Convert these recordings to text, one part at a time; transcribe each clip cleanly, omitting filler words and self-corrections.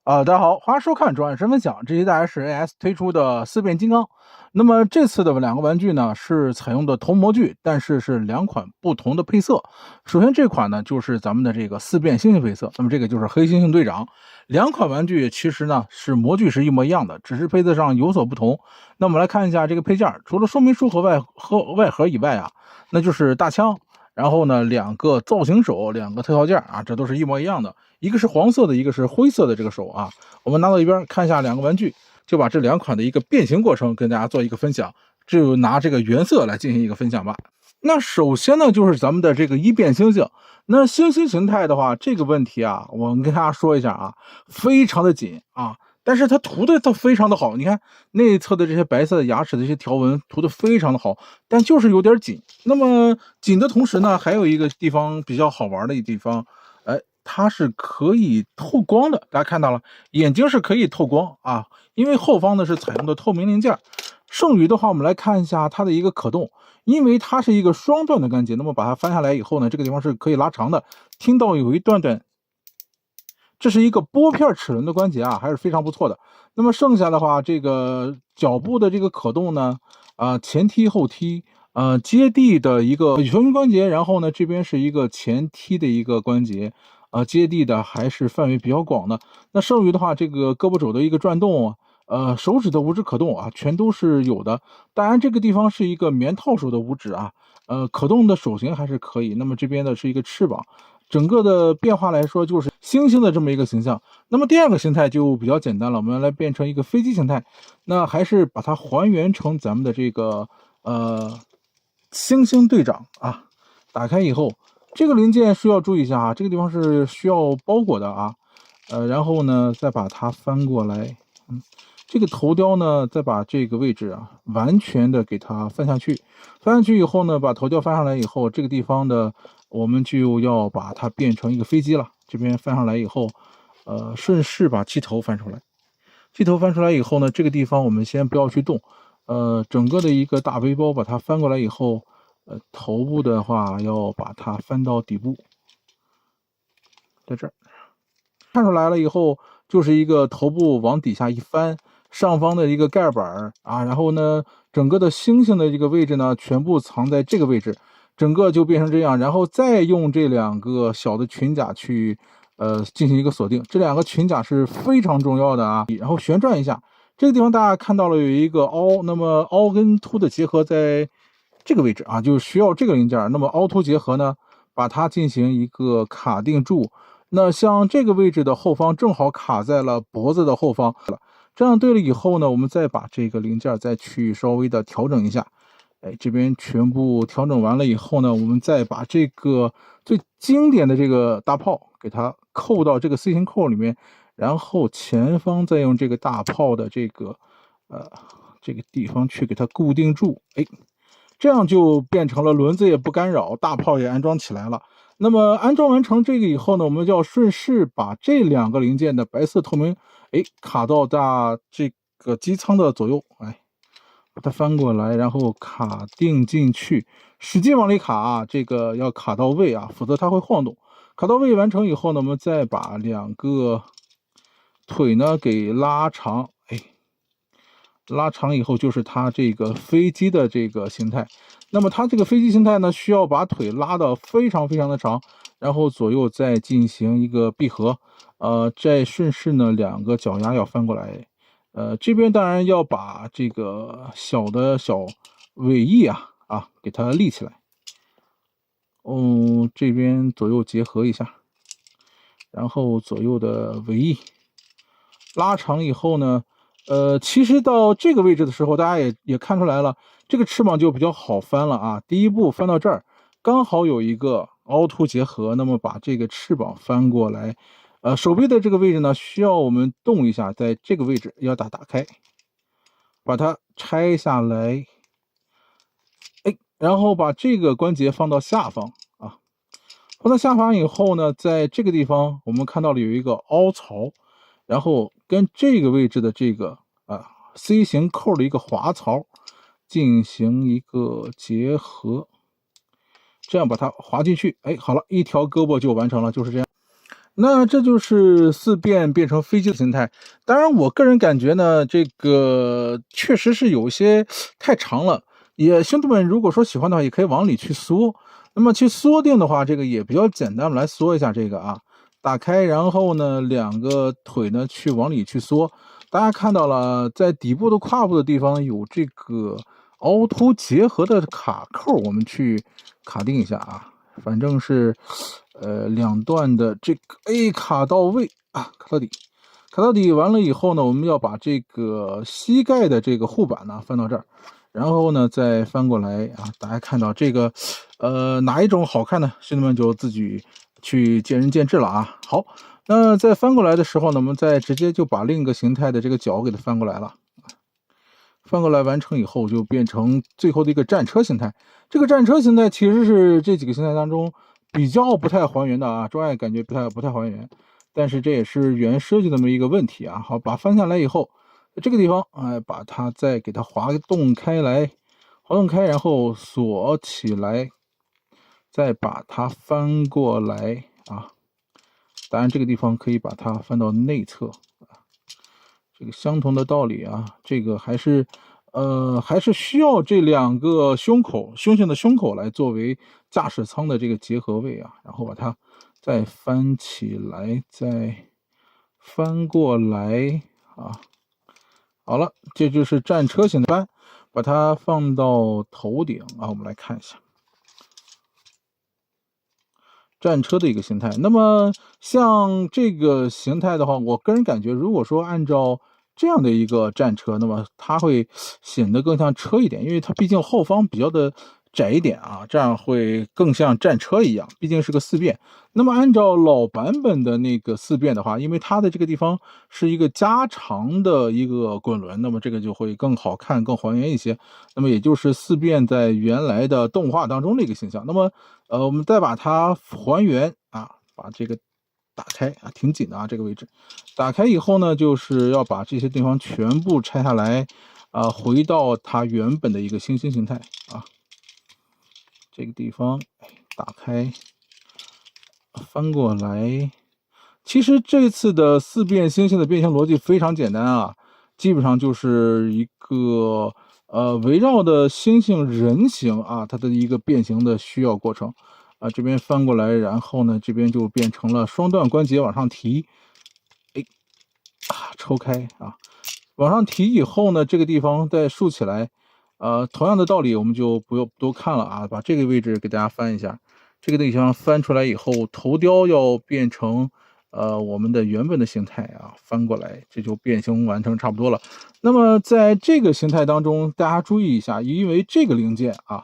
大家好，欢迎收看转身分享。这期大家是 AS 推出的四变金刚。那么这次的两个玩具呢是采用的同模具，但是两款不同的配色。首先这款呢就是咱们的这个四变猩猩配色，那么这个就是黑猩猩队长。两款玩具其实呢是模具是一模一样的，只是配色上有所不同。那我们来看一下这个配件，除了说明书和外盒以外啊，那就是大枪。然后呢，两个造型手，两个特效件啊，这都是一模一样的。一个是黄色的，一个是灰色的这个手啊。我们拿到一边看一下两个玩具，就把这两款的一个变形过程跟大家做一个分享。就拿这个原色来进行一个分享吧。那首先呢，就是咱们的这个一变猩猩。那猩猩形态的话，这个问题啊，我们跟大家说一下啊，非常的紧啊。但是它涂的非常的好，你看内侧的这些白色的牙齿的这些条纹涂的非常的好，但就是有点紧。那么紧的同时呢，还有一个地方比较好玩的一地方，它是可以透光的。大家看到了，眼睛是可以透光啊，因为后方呢是采用的透明零件。剩余的话，我们来看一下它的一个可动，因为它是一个双段的关节，那么把它翻下来以后呢，这个地方是可以拉长的。听到有一段段。这是一个拨片齿轮的关节啊，还是非常不错的。那么剩下的话，这个脚部的这个可动呢，前踢后踢，接地的一个球形关节，然后呢这边是一个前踢的一个关节，接地的还是范围比较广的。那剩余的话，这个胳膊肘的一个转动，手指的五指可动啊，全都是有的。当然这个地方是一个棉套手的五指啊，可动的手型还是可以。那么这边的是一个翅膀。整个的变化来说，就是猩猩的这么一个形象。那么第二个形态就比较简单了，我们来变成一个飞机形态。那还是把它还原成咱们的这个猩猩队长啊。打开以后，这个零件需要注意一下啊，这个地方是需要包裹的啊。然后呢，再把它翻过来，这个头雕呢，再把这个位置啊，完全的给它翻下去。翻下去以后呢，把头雕翻上来以后，这个地方的我们就要把它变成一个飞机了。这边翻上来以后，顺势把机头翻出来。机头翻出来以后呢，这个地方我们先不要去动。整个的一个大背包把它翻过来以后，头部的话要把它翻到底部，在这儿。看出来了以后，就是一个头部往底下一翻，上方的一个盖板啊，然后呢，整个的猩猩的这个位置呢，全部藏在这个位置，整个就变成这样，然后再用这两个小的裙甲去进行一个锁定。这两个裙甲是非常重要的啊。然后旋转一下，这个地方大家看到了有一个凹，那么凹跟凸的结合在这个位置啊，就需要这个零件。那么凹凸结合呢，把它进行一个卡定住。那像这个位置的后方正好卡在了脖子的后方，这样对了以后呢，我们再把这个零件再去稍微的调整一下。这边全部调整完了以后呢，我们再把这个最经典的这个大炮给它扣到这个 C 型扣里面，然后前方再用这个大炮的这个这个地方去给它固定住。这样就变成了轮子也不干扰，大炮也安装起来了。那么安装完成这个以后呢，我们就要顺势把这两个零件的白色透明，卡到这个机舱的左右，把它翻过来，然后卡定进去，使劲往里卡啊，这个要卡到位啊，否则它会晃动。卡到位完成以后呢，我们再把两个腿呢给拉长，拉长以后就是它这个飞机的这个形态。那么它这个飞机形态呢，需要把腿拉得非常非常的长，然后左右再进行一个闭合，再顺势呢两个脚丫要翻过来。这边当然要把这个小尾翼给它立起来。这边左右结合一下，然后左右的尾翼拉长以后呢，其实到这个位置的时候，大家也看出来了，这个翅膀就比较好翻了啊。第一步翻到这儿，刚好有一个凹凸结合，那么把这个翅膀翻过来，手臂的这个位置呢，需要我们动一下，在这个位置要打开，把它拆下来，然后把这个关节放到下方啊。放到下方以后呢，在这个地方我们看到了有一个凹槽，然后跟这个位置的这个C 型扣的一个滑槽进行一个结合，这样把它滑进去。好了，一条胳膊就完成了，就是这样。那这就是四变变成飞机的形态。当然，我个人感觉呢，这个确实是有一些太长了。也兄弟们，如果说喜欢的话，也可以往里去缩。那么去缩定的话，这个也比较简单，我们来缩一下这个啊，打开，然后呢，两个腿呢去往里去缩。大家看到了，在底部的胯部的地方有这个凹凸结合的卡扣，我们去卡定一下啊。反正是，两段的这个卡到位啊，卡到底，卡到底完了以后呢，我们要把这个膝盖的这个护板呢翻到这儿，然后呢再翻过来啊，大家看到这个，哪一种好看呢？兄弟们就自己去见仁见智了啊。好，那在翻过来的时候呢，我们再直接就把另一个形态的这个脚给它翻过来了。翻过来完成以后，就变成最后的一个战车形态。这个战车形态其实是这几个形态当中比较不太还原的啊，专业感觉不太还原。但是这也是原设计的这么一个问题啊。好，把它翻下来以后，这个地方把它再给它滑动开来，滑动开，然后锁起来，再把它翻过来啊。当然，这个地方可以把它翻到内侧。这个相同的道理啊，这个还是需要这两个胸性的胸口来作为驾驶舱的这个结合位啊，然后把它再翻起来，再翻过来啊。好了，这就是战车型的翻，把它放到头顶啊，我们来看一下。战车的一个形态。那么像这个形态的话，我个人感觉，如果说按照这样的一个战车，那么它会显得更像车一点，因为它毕竟后方比较的窄一点啊，这样会更像战车一样，毕竟是个四变。那么按照老版本的那个四变的话，因为它的这个地方是一个加长的一个滚轮，那么这个就会更好看、更还原一些。那么也就是四变在原来的动画当中的一个形象。那么我们再把它还原啊，把这个打开啊，挺紧的啊，这个位置打开以后呢，就是要把这些地方全部拆下来啊，回到它原本的一个星星形态啊。这个地方打开，翻过来。其实这次的四变星星的变形逻辑非常简单啊，基本上就是一个围绕的星星人形啊，它的一个变形的需要过程啊。这边翻过来，然后呢，这边就变成了双段关节往上提，抽开啊，往上提以后呢，这个地方再竖起来。同样的道理，我们就不用多看了啊，把这个位置给大家翻一下。这个地方翻出来以后，头雕要变成我们的原本的形态啊，翻过来，这就变形完成差不多了。那么在这个形态当中，大家注意一下，因为这个零件啊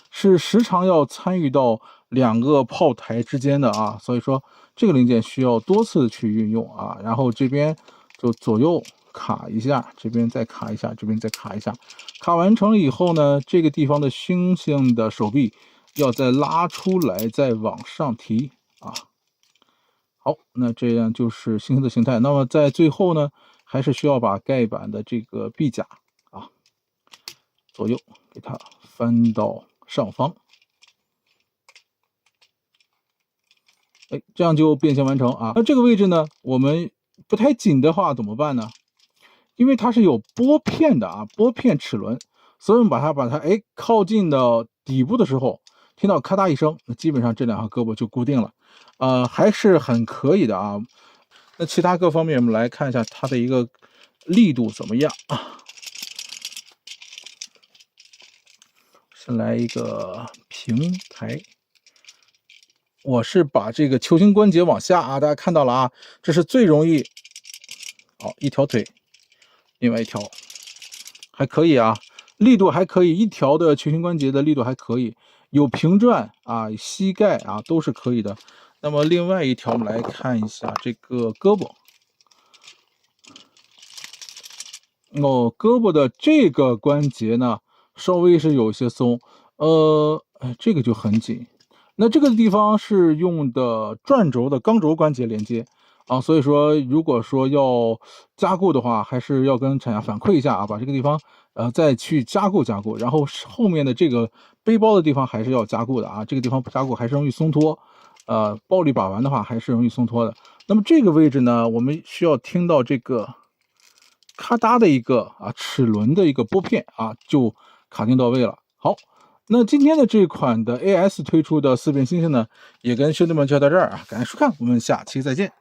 是时常要参与到两个炮台之间的啊，所以说这个零件需要多次去运用啊。然后这边就左右卡一下，这边再卡一下，这边再卡一下，卡完成了以后呢，这个地方的星星的手臂要再拉出来，再往上提啊。好，那这样就是星星的形态。那么在最后呢，还是需要把盖板的这个臂甲啊，左右给它翻到上方。这样就变形完成啊。那这个位置呢，我们不太紧的话怎么办呢？因为它是有拨片的啊，拨片齿轮，所以我们把它靠近到底部的时候，听到咔嗒一声，那基本上这两条胳膊就固定了，还是很可以的啊。那其他各方面我们来看一下它的一个力度怎么样啊？先来一个平台。我是把这个球形关节往下啊，大家看到了啊，这是最容易。好，一条腿，另外一条还可以啊，力度还可以，一条的球形关节的力度还可以，有平转啊，膝盖啊都是可以的。那么另外一条我们来看一下这个胳膊。胳膊的这个关节呢，稍微是有些松，这个就很紧。那这个地方是用的转轴的钢轴关节连接啊，所以说如果说要加固的话，还是要跟厂家反馈一下啊，把这个地方再去加固，然后后面的这个背包的地方还是要加固的啊，这个地方不加固还是容易松脱，暴力把玩的话还是容易松脱的。那么这个位置呢，我们需要听到这个咔嗒的一个齿轮的一个拨片就卡定到位了。好，那今天的这款的 AS 推出的4变星星呢，也跟兄弟们就到这儿感谢收看，我们下期再见。